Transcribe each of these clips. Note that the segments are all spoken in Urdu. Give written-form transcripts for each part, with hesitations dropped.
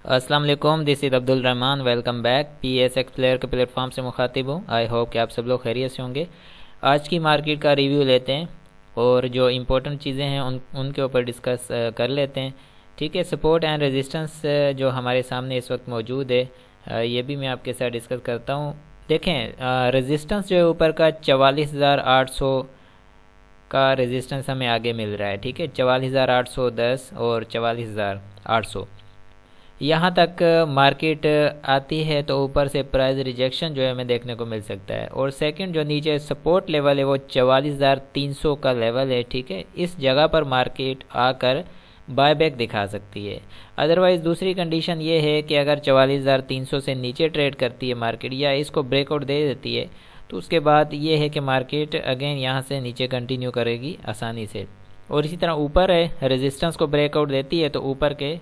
السلام علیکم، this is Abdur Rahman, welcome back. P S X player کے پلیٹ فارم سے مخاطب ہوں۔ آئی ہوپ کہ آپ سب لوگ خیریت سے ہوں گے۔ آج کی مارکیٹ کا ریویو لیتے ہیں اور جو امپورٹنٹ چیزیں ہیں ان کے اوپر ڈسکس کر لیتے ہیں، ٹھیک ہے۔ سپورٹ اینڈ ریزسٹنس جو ہمارے سامنے اس وقت موجود ہے، یہ بھی میں آپ کے ساتھ ڈسکس کرتا ہوں۔ دیکھیں، ریزسٹنس جو ہے اوپر کا 44,800 کا ریزسٹنس ہمیں آگے مل رہا ہے، ٹھیک ہے۔ 44,810 اور 44,800 یہاں تک مارکیٹ آتی ہے تو اوپر سے پرائز ریجیکشن جو ہے ہمیں دیکھنے کو مل سکتا ہے، اور سیکنڈ جو نیچے سپورٹ لیول ہے وہ 44,300 کا لیول ہے، ٹھیک ہے۔ اس جگہ پر مارکیٹ آ کر بائی بیک دکھا سکتی ہے۔ ادروائز دوسری کنڈیشن یہ ہے کہ اگر 44,300 سے نیچے ٹریڈ کرتی ہے مارکیٹ یا اس کو بریک آؤٹ دے دیتی ہے تو اس کے بعد یہ ہے کہ مارکیٹ اگین یہاں سے نیچے کنٹینیو کرے گی آسانی سے، اور اسی طرح اوپر ہے ریزسٹنس کو بریک آؤٹ دیتی ہے تو اوپر کے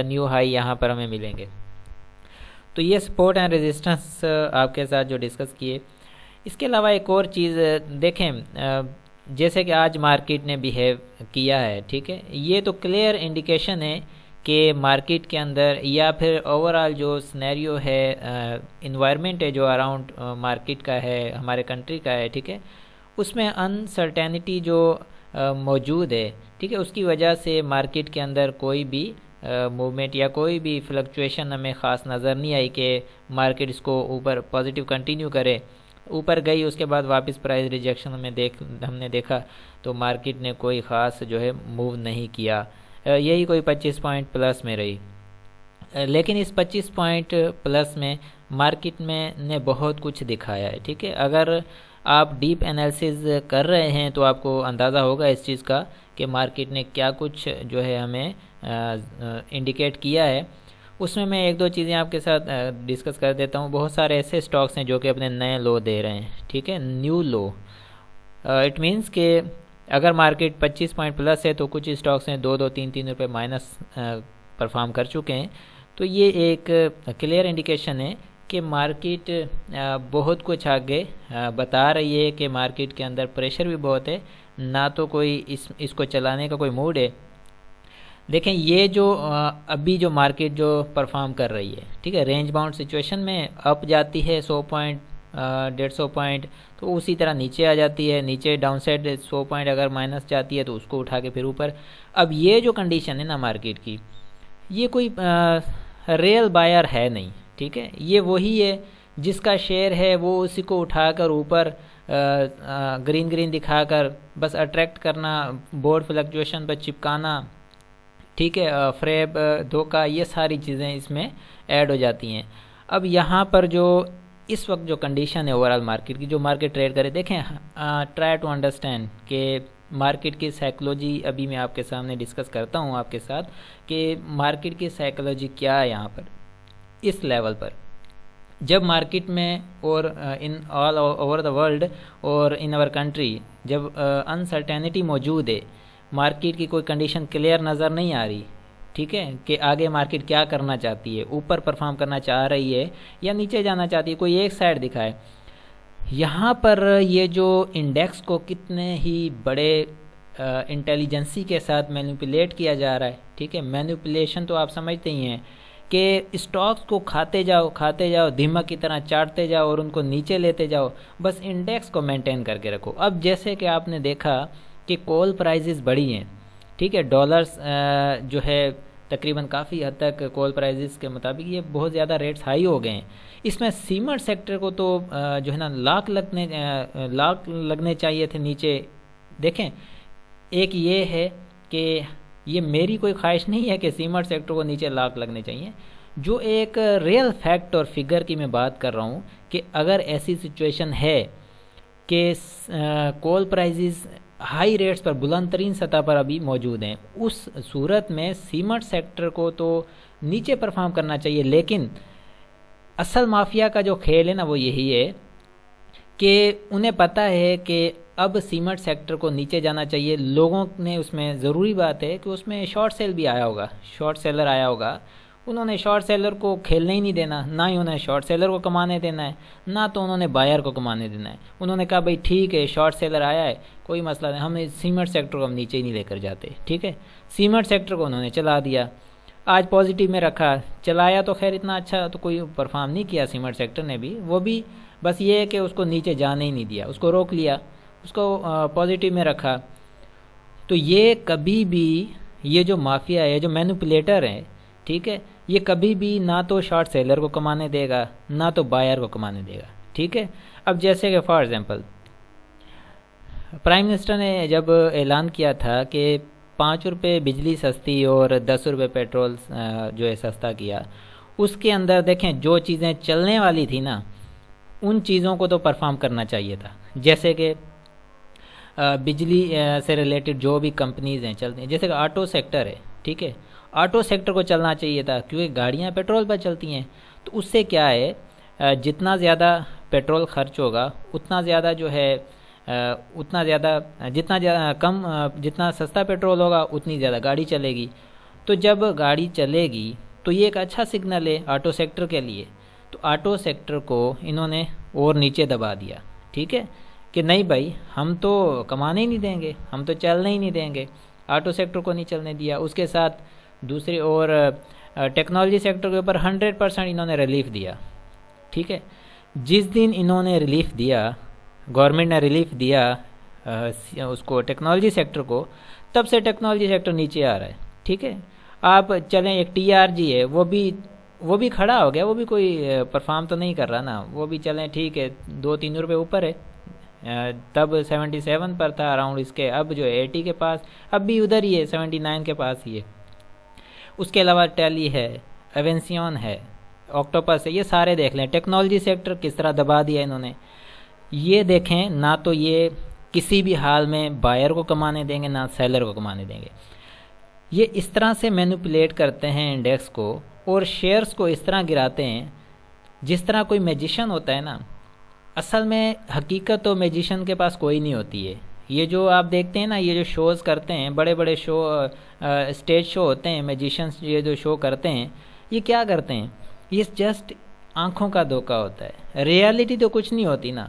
نیو ہائی یہاں پر ہمیں ملیں گے۔ تو یہ سپورٹ اینڈ ریزسٹنس آپ کے ساتھ جو ڈسکس کیے۔ اس کے علاوہ ایک اور چیز دیکھیں، جیسے کہ آج مارکیٹ نے بیہیو کیا ہے، ٹھیک ہے، یہ تو کلیئر انڈیکیشن ہے کہ مارکیٹ کے اندر یا پھر اوورآل جو سنیریو ہے، انوائرمنٹ ہے جو اراؤنڈ مارکیٹ کا ہے، ہمارے کنٹری کا ہے، ٹھیک ہے، اس میں انسرٹینٹی جو موجود ہے، ٹھیک ہے، اس کی وجہ سے مارکیٹ کے اندر کوئی بھی موومنٹ یا کوئی بھی فلکچویشن ہمیں خاص نظر نہیں آئی کہ مارکیٹ اس کو اوپر پازیٹیو کنٹینیو کرے۔ اوپر گئی، اس کے بعد واپس پرائز ریجیکشن ہم نے دیکھا تو مارکیٹ نے کوئی خاص جو ہے موو نہیں کیا، یہی کوئی 25 پوائنٹ پلس میں رہی۔ لیکن اس 25 پوائنٹ پلس میں مارکیٹ میں نے بہت کچھ دکھایا ہے، ٹھیک ہے۔ اگر آپ ڈیپ انالیسز کر رہے ہیں تو آپ کو اندازہ ہوگا اس چیز کا کہ مارکیٹ نے کیا کچھ جو ہے ہمیں انڈیکیٹ کیا ہے۔ اس میں ایک دو چیزیں آپ کے ساتھ ڈسکس کر دیتا ہوں۔ بہت سارے ایسے سٹاکس ہیں جو کہ اپنے نئے لو دے رہے ہیں، ٹھیک ہے، نیو لو۔ اٹ مینس کہ اگر مارکیٹ 25 پوائنٹ پلس ہے تو کچھ سٹاکس ہیں 2-3 روپے مائنس پرفارم کر چکے ہیں، تو یہ ایک کلیئر انڈیکیشن ہے کہ مارکیٹ بہت کچھ آگے بتا رہی ہے کہ مارکیٹ کے اندر پریشر بھی بہت ہے، نہ تو کوئی اس کو چلانے کا کوئی موڈ ہے۔ دیکھیں، یہ جو ابھی جو مارکیٹ جو پرفارم کر رہی ہے، ٹھیک ہے، رینج باؤنڈ سچویشن میں اپ جاتی ہے 100 پوائنٹ 150 پوائنٹ تو اسی طرح نیچے آ جاتی ہے، نیچے ڈاؤن سائڈ 100 پوائنٹ اگر مائنس جاتی ہے تو اس کو اٹھا کے پھر اوپر۔ اب یہ جو کنڈیشن ہے نا مارکیٹ کی، یہ کوئی ریئل بائر ہے نہیں، ٹھیک ہے، یہ وہی ہے جس کا شیئر ہے وہ اسی کو اٹھا کر اوپر گرین دکھا کر بس اٹریکٹ کرنا، بورڈ فلکچویشن پر چپکانا، ٹھیک ہے، فریب، دھوکہ، یہ ساری چیزیں اس میں ایڈ ہو جاتی ہیں۔ اب یہاں پر جو اس وقت جو کنڈیشن ہے اوورآل مارکیٹ کی، جو مارکیٹ ٹریڈ کرے، دیکھیں، ٹرائی ٹو انڈرسٹینڈ کہ مارکیٹ کی سائیکلوجی ابھی میں آپ کے سامنے ڈسکس کرتا ہوں آپ کے ساتھ کہ مارکیٹ کی سائیکلوجی کیا ہے یہاں پر اس لیول پر۔ جب مارکیٹ میں اور ان آل اوور دا ورلڈ اور ان آور کنٹری جب انسرٹینٹی موجود ہے، مارکیٹ کی کوئی کنڈیشن کلیئر نظر نہیں آ رہی، ٹھیک ہے، کہ آگے مارکیٹ کیا کرنا چاہتی ہے، اوپر پرفارم کرنا چاہ رہی ہے یا نیچے جانا چاہتی ہے، کوئی ایک سائڈ دکھائے۔ یہاں پر یہ جو انڈیکس کو کتنے ہی بڑے انٹیلیجنسی کے ساتھ مینیپولیٹ کیا جا رہا ہے، ٹھیک ہے، مینیپولیشن تو آپ سمجھتے ہی ہیں کہ اسٹاکس کو کھاتے جاؤ دھمک کی طرح چاٹتے جاؤ اور ان کو نیچے لیتے جاؤ، بس انڈیکس کو مینٹین کر کے رکھو۔ اب جیسے کہ آپ نے دیکھا کہ کول پرائزز بڑھی ہیں، ٹھیک ہے، ڈالرز جو ہے تقریباً کافی حد تک کول پرائزز کے مطابق یہ بہت زیادہ ریٹس ہائی ہو گئے ہیں۔ اس میں سیمنٹ سیکٹر کو تو جو ہے نا لاکھ لگنے چاہیے تھے نیچے۔ دیکھیں، ایک یہ ہے کہ یہ میری کوئی خواہش نہیں ہے کہ سیمنٹ سیکٹر کو نیچے لاکھ لگنے چاہیے، جو ایک ریئل فیکٹ اور فگر کی میں بات کر رہا ہوں کہ اگر ایسی سچویشن ہے کہ کول پرائزز ہائی ریٹس پر بلند ترین سطح پر ابھی موجود ہیں، اس صورت میں سیمنٹ سیکٹر کو تو نیچے پرفارم کرنا چاہیے، لیکن اصل مافیا کا جو کھیل ہے نا وہ یہی ہے کہ انہیں پتہ ہے کہ اب سیمنٹ سیکٹر کو نیچے جانا چاہیے۔ لوگوں نے اس میں ضروری بات ہے کہ اس میں شارٹ سیل بھی آیا ہوگا، شارٹ سیلر آیا ہوگا، انہوں نے شارٹ سیلر کو کھیلنے ہی نہیں دینا، نہ ہی انہیں شارٹ سیلر کو کمانے دینا ہے، نہ تو انہوں نے بائر کو کمانے دینا ہے۔ انہوں نے کہا بھائی ٹھیک ہے، شارٹ سیلر آیا ہے، کوئی مسئلہ نہیں، ہم سیمنٹ سیکٹر کو ہم نیچے ہی نہیں لے کر جاتے، ٹھیک ہے، سیمنٹ سیکٹر کو انہوں نے چلا دیا۔ آج پازیٹیو میں رکھا، چلایا تو خیر اتنا اچھا تو کوئی پرفارم نہیں کیا سیمنٹ سیکٹر نے بھی، وہ بھی بس یہ ہے کہ اس کو نیچے جانے ہی نہیں دیا، اس کو روک لیا، اس کو پازیٹیو میں رکھا۔ تو یہ کبھی بھی یہ جو مافیا ہے، جو مینوپولیٹر ہے، ٹھیک ہے، یہ کبھی بھی نہ تو شارٹ سیلر کو کمانے دے گا نہ تو بائر کو کمانے دے گا، ٹھیک ہے۔ اب جیسے کہ فار ایگزامپل پرائم منسٹر نے جب اعلان کیا تھا کہ 5 روپے بجلی سستی اور 10 روپے پیٹرول جو ہے سستا کیا، اس کے اندر دیکھیں جو چیزیں چلنے والی تھی نا، ان چیزوں کو تو پرفارم کرنا چاہیے تھا، جیسے کہ بجلی سے ریلیٹڈ جو بھی کمپنیز ہیں چلتی ہیں، جیسے کہ آٹو سیکٹر ہے، ٹھیک ہے، آٹو سیکٹر کو چلنا چاہیے تھا کیونکہ گاڑیاں پیٹرول پر چلتی ہیں، تو اس سے کیا ہے جتنا زیادہ پیٹرول خرچ ہوگا اتنا زیادہ جو ہے جتنا سستا پیٹرول ہوگا اتنی زیادہ گاڑی چلے گی، تو جب گاڑی چلے گی تو یہ ایک اچھا سگنل ہے آٹو سیکٹر کے لیے، تو آٹو سیکٹر کو انہوں نے اور نیچے دبا دیا، ٹھیک ہے، کہ نہیں بھائی ہم تو کمانے ہی نہیں دیں گے، ہم تو چلنے ہی نہیں دیں گے، آٹو سیکٹر کو نہیں چلنے دیا۔ اس کے ساتھ دوسری اور ٹیکنالوجی سیکٹر کے اوپر 100% انہوں نے ریلیف دیا، ٹھیک ہے۔ جس دن انہوں نے ریلیف دیا، گورنمنٹ نے ریلیف دیا اس کو ٹیکنالوجی سیکٹر کو، تب سے ٹیکنالوجی سیکٹر نیچے آ رہا ہے، ٹھیک ہے۔ آپ چلیں ایک TRG ہے، وہ بھی کھڑا ہو گیا، وہ بھی کوئی پرفارم تو نہیں کر رہا نا، وہ بھی چلیں ٹھیک ہے 2-3 روپے اوپر ہے، تب 77 پر تھا اراؤنڈ اس کے، اب جو ہے 80 کے پاس، اب بھی ادھر ہی ہے 79 کے پاس ہی ہے۔ اس کے علاوہ ٹیلی ہے، ایونسیون ہے، آکٹوپس ہے، یہ سارے دیکھ لیں ٹیکنالوجی سیکٹر کس طرح دبا دیا انہوں نے۔ یہ دیکھیں نہ تو یہ کسی بھی حال میں بائر کو کمانے دیں گے نہ سیلر کو کمانے دیں گے، یہ اس طرح سے مینوپولیٹ کرتے ہیں انڈیکس کو اور شیئرز کو اس طرح گراتے ہیں جس طرح کوئی میجیشن ہوتا ہے نا۔ اصل میں حقیقت تو میجیشن کے پاس کوئی نہیں ہوتی ہے، یہ جو آپ دیکھتے ہیں نا، یہ جو شوز کرتے ہیں، بڑے بڑے شو، اسٹیج شو ہوتے ہیں، میجیشنز یہ جو شو کرتے ہیں، یہ کیا کرتے ہیں، یہ جسٹ آنکھوں کا دھوکہ ہوتا ہے، ریالٹی تو کچھ نہیں ہوتی نا،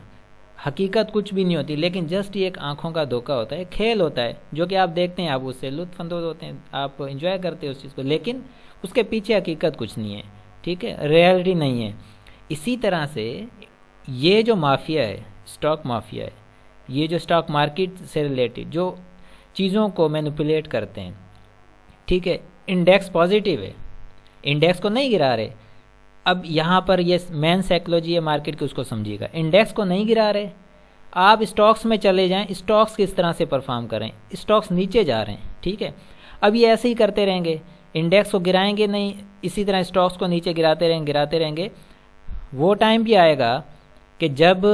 حقیقت کچھ بھی نہیں ہوتی، لیکن جسٹ یہ ایک آنکھوں کا دھوکہ ہوتا ہے، کھیل ہوتا ہے جو کہ آپ دیکھتے ہیں، آپ اس سے لطف اندوز ہوتے ہیں، آپ انجوائے کرتے ہیں اس چیز کو، لیکن اس کے پیچھے حقیقت کچھ نہیں ہے، ٹھیک ہے، ریالٹی نہیں ہے۔ اسی طرح سے یہ جو مافیا ہے، اسٹاک مافیا ہے، یہ جو اسٹاک مارکیٹ سے ریلیٹڈ جو چیزوں کو مینوپولیٹ کرتے ہیں، ٹھیک ہے، انڈیکس پازیٹیو ہے، انڈیکس کو نہیں گرا رہے۔ اب یہاں پر یہ مین سائیکلوجی ہے مارکیٹ کی، اس کو سمجھیے گا، انڈیکس کو نہیں گرا رہے، آپ اسٹاکس میں چلے جائیں، اسٹاکس کس طرح سے پرفارم کریں، اسٹاکس نیچے جا رہے ہیں، ٹھیک ہے۔ اب یہ ایسے ہی کرتے رہیں گے، انڈیکس کو گرائیں گے نہیں، اسی طرح اسٹاکس کو نیچے گراتے رہیں گے۔ وہ ٹائم بھی آئے گا کہ جب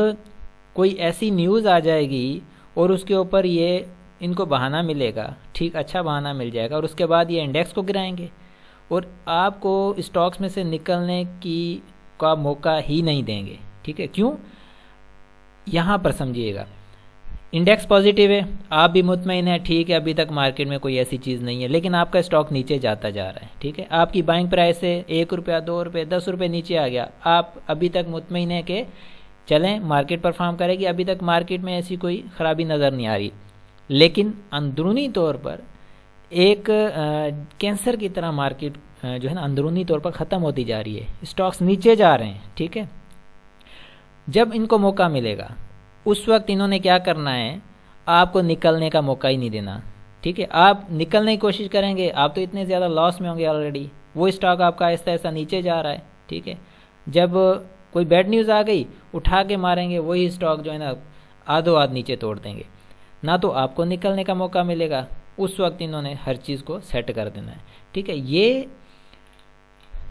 کوئی ایسی نیوز آ جائے گی اور اس کے اوپر یہ ان کو بہانہ ملے گا، ٹھیک، اچھا بہانہ مل جائے گا، اور اس کے بعد یہ انڈیکس کو گرائیں گے اور آپ کو اسٹاکس میں سے نکلنے کا موقع ہی نہیں دیں گے، ٹھیک ہے۔ کیوں؟ یہاں پر سمجھیے گا، انڈیکس پازیٹیو ہے، آپ بھی مطمئن ہیں، ٹھیک ہے، ابھی تک مارکیٹ میں کوئی ایسی چیز نہیں ہے، لیکن آپ کا اسٹاک نیچے جاتا جا رہا ہے، ٹھیک ہے، آپ کی بائنگ پرائس سے 1 روپیہ 2 روپے 10 روپے نیچے آ گیا، آپ ابھی تک مطمئن ہیں کہ چلیں مارکیٹ پرفارم کرے گی، ابھی تک مارکیٹ میں ایسی کوئی خرابی نظر نہیں آ رہی، لیکن اندرونی طور پر ایک کینسر کی طرح مارکیٹ جو ہے نا اندرونی طور پر ختم ہوتی جا رہی ہے، اسٹاکس نیچے جا رہے ہیں، ٹھیک ہے۔ جب ان کو موقع ملے گا اس وقت انہوں نے کیا کرنا ہے، آپ کو نکلنے کا موقع ہی نہیں دینا، ٹھیک ہے۔ آپ نکلنے کی کوشش کریں گے، آپ تو اتنے زیادہ لاس میں ہوں گے آلریڈی، وہ اسٹاک آپ کا آہستہ آہستہ نیچے جا رہا ہے، ٹھیک ہے۔ جب کوئی بیڈ نیوز آ گئی، اٹھا کے ماریں گے، وہی اسٹاک جو ہے نا آدھو آدھ نیچے توڑ دیں گے، نہ تو آپ کو نکلنے کا موقع ملے گا، اس وقت انہوں نے ہر چیز کو سیٹ کر دینا ہے، ٹھیک ہے۔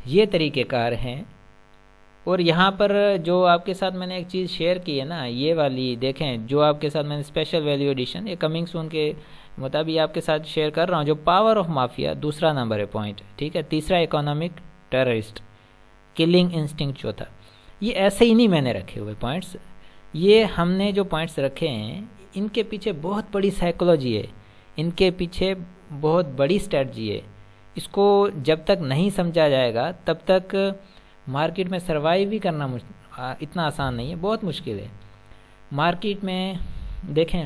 یہ طریقہ کار ہیں۔ اور یہاں پر جو آپ کے ساتھ میں نے ایک چیز شیئر کی ہے نا، یہ والی دیکھیں، جو آپ کے ساتھ میں نے اسپیشل ویلیو ایڈیشن، یہ کمنگ سون کے مطابق آپ کے ساتھ شیئر کر رہا ہوں، جو پاور آف مافیا دوسرا نمبر ہے پوائنٹ، ٹھیک ہے، تیسرا اکنامک ٹیررسٹ، کلنگ انسٹنکٹ چوتھا۔ یہ ایسے ہی نہیں میں نے رکھے ہوئے پوائنٹس، یہ ہم نے جو پوائنٹس رکھے ہیں ان کے پیچھے بہت بڑی سائیکولوجی ہے، ان کے پیچھے بہت بڑی اسٹریٹجی ہے، اس کو جب تک نہیں سمجھا جائے گا تب تک مارکیٹ میں سروائیو بھی کرنا اتنا آسان نہیں ہے، بہت مشکل ہے۔ مارکیٹ میں دیکھیں،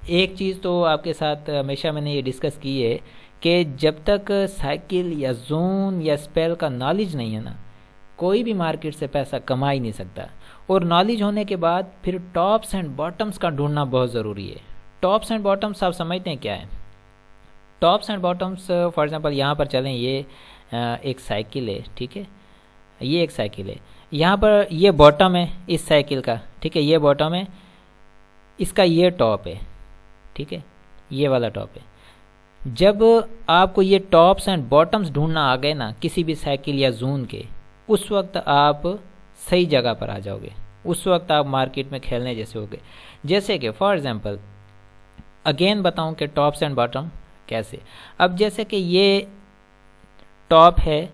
ایک چیز تو آپ کے ساتھ ہمیشہ میں نے یہ ڈسکس کی ہے کہ جب تک سائیکل یا زون یا اسپیل کا نالج نہیں ہے نا، کوئی بھی مارکیٹ سے پیسہ کما ہی نہیں سکتا. اور نالج ہونے کے بعد پھر ٹاپس اینڈ باٹمس کا ڈھونڈنا بہت ضروری ہے. ٹاپس اینڈ باٹمس آپ سمجھتے ہیں کیا ہے؟ ٹاپس اینڈ باٹمس فار ایگزامپل یہاں پر چلیں، یہ ایک سائیکل ہے، ٹھیک ہے، یہ ایک سائیکل ہے، یہاں پر یہ باٹم ہے اس سائیکل کا، ٹھیک ہے، یہ باٹم ہے، اس کا یہ ٹاپ ہے، ٹھیک ہے، یہ والا ٹاپ ہے. جب آپ کو یہ ٹاپس اینڈ باٹمز ڈھونڈنا آ گئے نا کسی بھی سائیکل یا زون کے، اس وقت آپ صحیح جگہ پر آ جاؤ گے، اس وقت آپ مارکیٹ میں کھیلنے جیسے ہوگے. جیسے کہ فار ایگزامپل اگین بتاؤں کہ ٹاپس اینڈ باٹم کیسے. اب جیسے کہ یہ ٹاپ ہے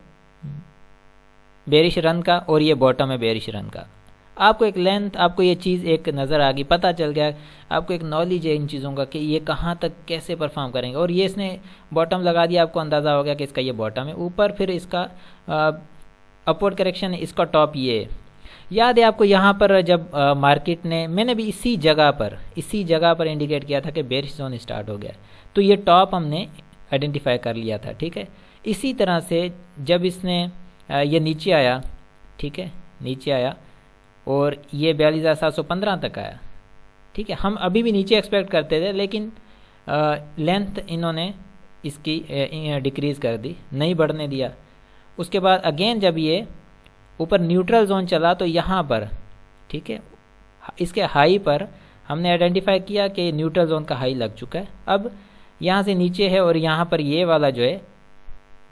بیرش رن کا اور یہ باٹم ہے بیرش رن کا. آپ کو ایک لینتھ، آپ کو یہ چیز ایک نظر آ گئی، پتہ چل گیا، آپ کو ایک نالج ہے ان چیزوں کا کہ یہ کہاں تک کیسے پرفارم کریں گے. اور یہ اس نے باٹم لگا دیا، آپ کو اندازہ ہو گیا کہ اس کا یہ باٹم ہے، اوپر پھر اس کا اپورڈ کریکشن ہے، اس کا ٹاپ یہ ہے. یاد ہے آپ کو یہاں پر جب مارکیٹ نے، میں نے بھی اسی جگہ پر انڈیکیٹ کیا تھا کہ بیرش زون اسٹارٹ ہو گیا، تو یہ ٹاپ ہم نے آئیڈینٹیفائی کر لیا تھا، ٹھیک ہے. اسی طرح سے جب اس نے یہ نیچے آیا، ٹھیک ہے، نیچے آیا اور یہ 42,715 تک آیا، ٹھیک ہے، ہم ابھی بھی نیچے ایکسپیکٹ کرتے تھے لیکن لینتھ انہوں نے اس کی ڈیکریز کر دی، نہیں بڑھنے دیا. اس کے بعد اگین جب یہ اوپر نیوٹرل زون چلا تو یہاں پر، ٹھیک ہے، اس کے ہائی پر ہم نے آئیڈینٹیفائی کیا کہ نیوٹرل زون کا ہائی لگ چکا ہے. اب یہاں سے نیچے ہے اور یہاں پر یہ والا جو ہے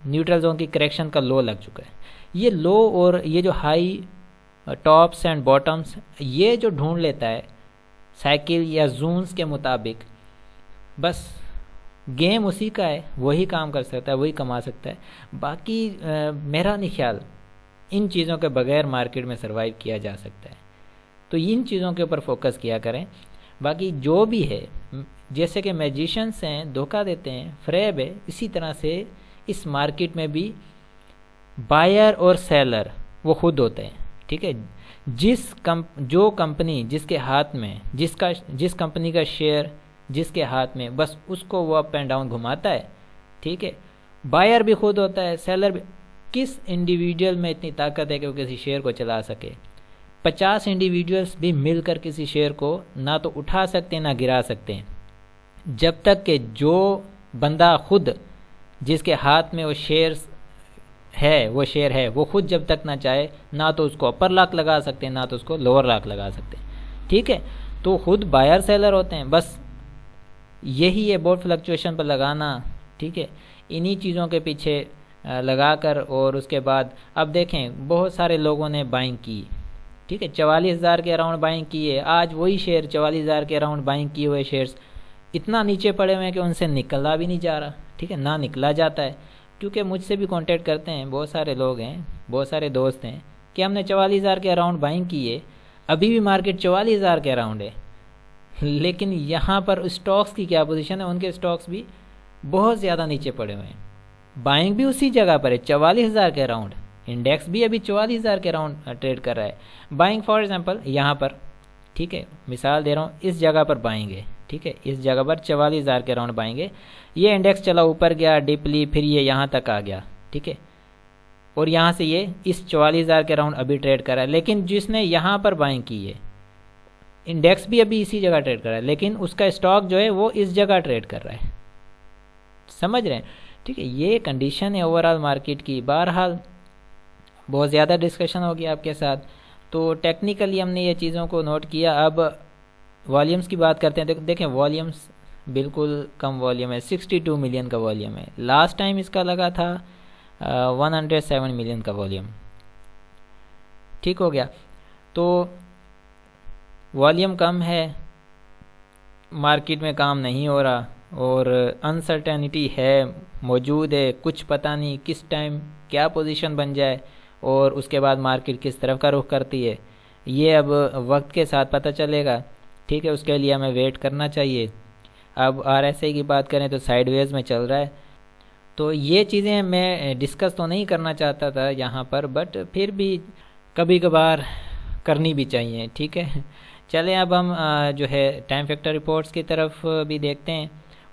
نیوٹرل زون کی کریکشن کا لو لگ چکا ہے. یہ لو اور یہ جو ہائی ٹاپس اینڈ باٹمس یہ جو ڈھونڈ لیتا ہے سائیکل یا زونز کے مطابق، بس گیم اسی کا ہے، وہی کام کر سکتا ہے، وہی کما سکتا ہے. باقی میرا نہیں خیال ان چیزوں کے بغیر مارکیٹ میں سروائیو کیا جا سکتا ہے. تو ان چیزوں کے اوپر فوکس کیا کریں. باقی جو بھی ہے، جیسے کہ میجیشنس ہیں دھوکہ دیتے ہیں، فریب ہے، اسی طرح سے اس مارکیٹ میں بھی بائر اور سیلر وہ خود ہوتے ہیں، ٹھیک ہے. جو کمپنی جس کے ہاتھ میں، جس کمپنی کا شیئر جس کے ہاتھ میں، بس اس کو وہ اپ اینڈ ڈاؤن گھماتا ہے، ٹھیک ہے. بائر بھی خود ہوتا ہے، سیلر بھی. کس انڈیویجول میں اتنی طاقت ہے کہ وہ کسی شیئر کو چلا سکے؟ 50 انڈیویجولز بھی مل کر کسی شیئر کو نہ تو اٹھا سکتے نہ گرا سکتے ہیں، جب تک کہ جو بندہ خود جس کے ہاتھ میں وہ شیئر ہے وہ خود جب تک نہ چاہے، نہ تو اس کو اپر لاک لگا سکتے ہیں نہ تو اس کو لوور لاک لگا سکتے ہیں، ٹھیک ہے. تو خود بائر سیلر ہوتے ہیں، بس یہی ہے بورڈ فلکچویشن پر لگانا، ٹھیک ہے. انہی چیزوں کے پیچھے لگا کر، اور اس کے بعد اب دیکھیں بہت سارے لوگوں نے بائنگ کی، ٹھیک ہے، 44,000 کے اراؤنڈ بائنگ کی ہے. آج وہی شیئر 44,000 کے اراؤنڈ بائنگ کیے ہوئے شیئرز اتنا نیچے پڑے ہوئے ہیں کہ ان سے نکلا بھی نہیں جا رہا، ٹھیک ہے، نہ نکلا جاتا ہے. کیونکہ مجھ سے بھی کانٹیکٹ کرتے ہیں بہت سارے لوگ ہیں، بہت سارے دوست ہیں کہ ہم نے 44,000 کے اراؤنڈ بائنگ کی ہے، ابھی بھی مارکیٹ 44,000 کے اراؤنڈ ہے، لیکن یہاں پر اسٹاکس کی کیا پوزیشن ہے؟ ان کے اسٹاکس بھی بہت زیادہ نیچے پڑے ہوئے ہیں. بائنگ بھی اسی جگہ پر ہے 44,000 کے اراؤنڈ، انڈیکس بھی ابھی 44,000 کے اراؤنڈ ٹریڈ کر رہا ہے. بائنگ فار ایگزامپل یہاں پر، ٹھیک ہے، مثال دے رہا ہوں، اس جگہ پر بائنگ ہے، ٹھیک ہے، اس جگہ پر 44,000 کے اراؤنڈ بائنگ ہے. یہ انڈیکس چلا اوپر گیا ڈپلی، پھر یہ یہاں تک آ گیا، ٹھیک ہے، اور یہاں سے یہ اس 44,000 کے اراؤنڈ ابھی ٹریڈ کر رہا ہے. لیکن جس نے یہاں پر بائنگ کی ہے، انڈیکس بھی ابھی اسی جگہ ٹریڈ کر رہا ہے، لیکن اس کا اسٹاک جو ہے وہ اس جگہ ٹریڈ کر رہا ہے. سمجھ رہے ہیں؟ ٹھیک ہے، یہ کنڈیشن ہے اوور آل مارکیٹ کی. بہرحال بہت زیادہ ڈسکشن ہوگی آپ کے ساتھ، تو ٹیکنیکلی ہم نے یہ چیزوں کو نوٹ کیا. اب والیومز کی بات کرتے ہیں. دیکھیں والیومز بالکل کم والیوم ہے، 62 ملین کا والیوم ہے. لاسٹ ٹائم اس کا لگا تھا 107 ملین کا والیوم، ٹھیک ہو گیا. تو والیوم کم ہے، مارکیٹ میں کام نہیں ہو رہا، اور انسرٹینٹی ہے، موجود ہے، کچھ پتہ نہیں کس ٹائم کیا پوزیشن بن جائے اور اس کے بعد مارکیٹ کس طرف کا رخ کرتی ہے. یہ اب وقت کے ساتھ پتہ چلے گا، ٹھیک ہے، اس کے لیے ہمیں ویٹ کرنا چاہیے. اب RSI کی بات کریں تو سائیڈ ویز میں چل رہا ہے. تو یہ چیزیں میں ڈسکس تو نہیں کرنا چاہتا تھا یہاں پر، بٹ پھر بھی کبھی کبھار کرنی بھی چاہیے، ٹھیک ہے. چلیں اب ہم جو ہے ٹائم فیکٹر رپورٹس کی طرف بھی دیکھتے ہیں.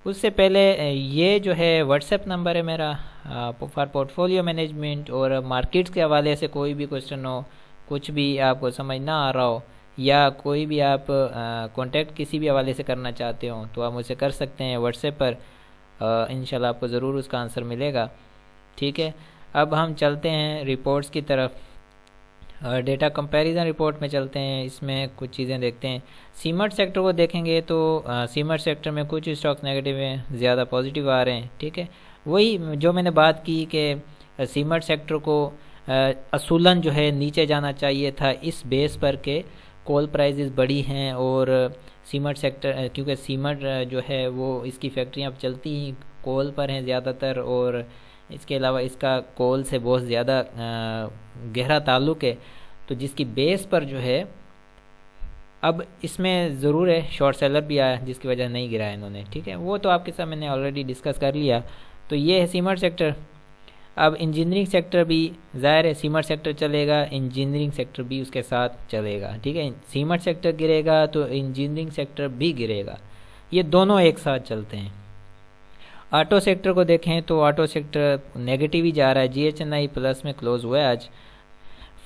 اس سے پہلے یہ جو ہے واٹس ایپ نمبر ہے میرا فار پورٹفولیو مینجمنٹ، اور مارکیٹس کے حوالے سے کوئی بھی کوشچن ہو، کچھ بھی آپ کو سمجھ نہ آ رہا ہو، یا کوئی بھی آپ کانٹیکٹ کسی بھی حوالے سے کرنا چاہتے ہوں تو آپ مجھ سے کر سکتے ہیں واٹس ایپ پر، انشاءاللہ آپ کو ضرور اس کا آنسر ملے گا. ٹھیک ہے، اب ہم چلتے ہیں رپورٹس کی طرف. ڈیٹا کمپیریزن رپورٹ میں چلتے ہیں، اس میں کچھ چیزیں دیکھتے ہیں. سیمنٹ سیکٹر کو دیکھیں گے تو سیمنٹ سیکٹر میں کچھ اسٹاکس نیگیٹو ہیں، زیادہ پازیٹیو آ رہے ہیں. ٹھیک ہے، وہی جو میں نے بات کی کہ سیمنٹ سیکٹر کو اصولاً جو ہے نیچے جانا چاہیے تھا اس بیس پر کہ کول پرائزز بڑی ہیں، اور سیمنٹ سیکٹر کیونکہ سیمنٹ جو ہے وہ اس کی فیکٹریاں اب چلتی ہی کول پر ہیں زیادہ تر، اور اس کے علاوہ اس کا کول سے بہت زیادہ گہرا تعلق ہے، تو جس کی بیس پر جو ہے اب اس میں ضرور ہے شارٹ سیلر بھی آیا جس کی وجہ نہیں گرایا انہوں نے. ٹھیک ہے، وہ تو آپ کے ساتھ میں نے آلریڈی ڈسکس کر لیا. تو یہ ہے سیمنٹ سیکٹر. اب انجینئرنگ سیکٹر بھی ظاہر ہے سیمنٹ سیکٹر چلے گا، انجینئرنگ سیکٹر بھی اس کے ساتھ چلے گا. ٹھیک ہے، سیمنٹ سیکٹر گرے گا تو انجینئرنگ سیکٹر بھی گرے گا، یہ دونوں ایک ساتھ چلتے ہیں. آٹو سیکٹر کو دیکھیں تو آٹو سیکٹر نیگیٹو ہی جا رہا ہے، جی ایچ این آئی پلس میں کلوز ہوا ہے آج.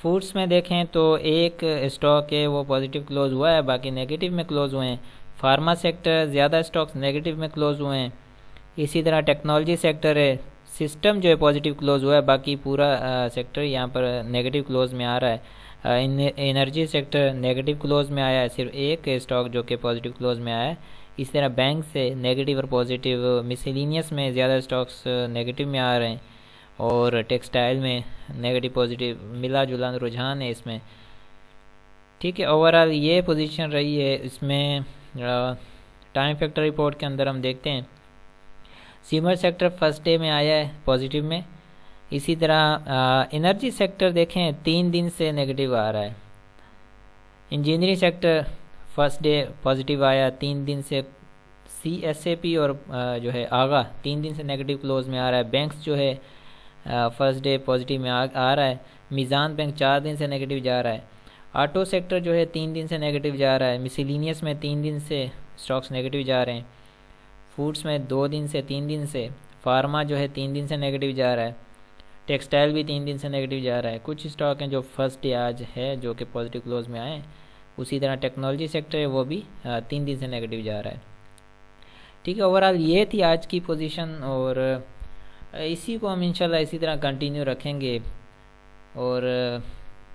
فوڈس میں دیکھیں تو ایک اسٹاک ہے وہ پازیٹیو کلوز ہوا ہے، باقی نیگیٹو میں کلوز ہوئے ہیں. فارما سیکٹر زیادہ اسٹاکس نیگیٹو میں کلوز ہوئے ہیں. اسی طرح ٹیکنالوجی سیکٹر ہے، سسٹم جو ہے پازیٹیو کلوز ہوا ہے، باقی پورا سیکٹر یہاں پر نیگیٹو کلوز میں آ رہا ہے. انرجی سیکٹر نیگیٹو کلوز میں آیا ہے، صرف ایک اسٹاک جو کہ پازیٹیو کلوز میں آیا ہے. اس طرح بینک سے نیگیٹو اور پازیٹیو، مسیلینیس میں زیادہ اسٹاکس نیگیٹو میں آ رہے ہیں، اور ٹیکسٹائل میں نیگیٹو پازیٹیو ملا جلا رجحان ہے اس میں. ٹھیک ہے، اوورال یہ پوزیشن رہی ہے. اس میں ٹائم فیکٹر رپورٹ کے اندر ہم دیکھتے ہیں سیمنٹ سیکٹر فرسٹ ڈے میں آیا ہے پازیٹیو میں. اسی طرح انرجی سیکٹر دیکھیں 3 دن سے نیگیٹو آ رہا ہے. Engineering sector first day positive آیا، 3 دن سے. سی ایس اے پی اور جو ہے آگا 3 دن سے نیگیٹو کلوز میں آ رہا ہے. بینکس جو ہے فرسٹ ڈے پازیٹیو میں آ رہا ہے. میزان بینک 4 دن سے نیگیٹو جا رہا ہے. آٹو سیکٹر جو ہے 3 دن سے نیگیٹو جا رہا ہے. مسیلینیس میں 3 دن سے اسٹاکس نیگیٹو جا رہے ہیں. فوڈس میں 2 دن سے 3 دن سے. فارما جو ہے 3 دن سے نیگیٹو جا رہا ہے. ٹیکسٹائل بھی 3 دن سے نیگیٹو جا رہا ہے. کچھ اسٹاک ہیں جو فرسٹ ڈے آج ہے جو کہ پازیٹیو کلوز میں آئے ہیں. اسی طرح ٹیکنالوجی سیکٹر ہے وہ بھی 3 دن سے نیگیٹو جا رہا ہے. ٹھیک ہے، اوورال یہ تھی آج کی پوزیشن، اور اسی کو ہم انشاءاللہ اسی طرح کنٹینیو رکھیں گے، اور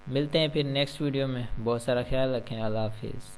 ملتے ہیں پھر نیکسٹ ویڈیو میں. بہت سارا خیال رکھیں. اللہ حافظ.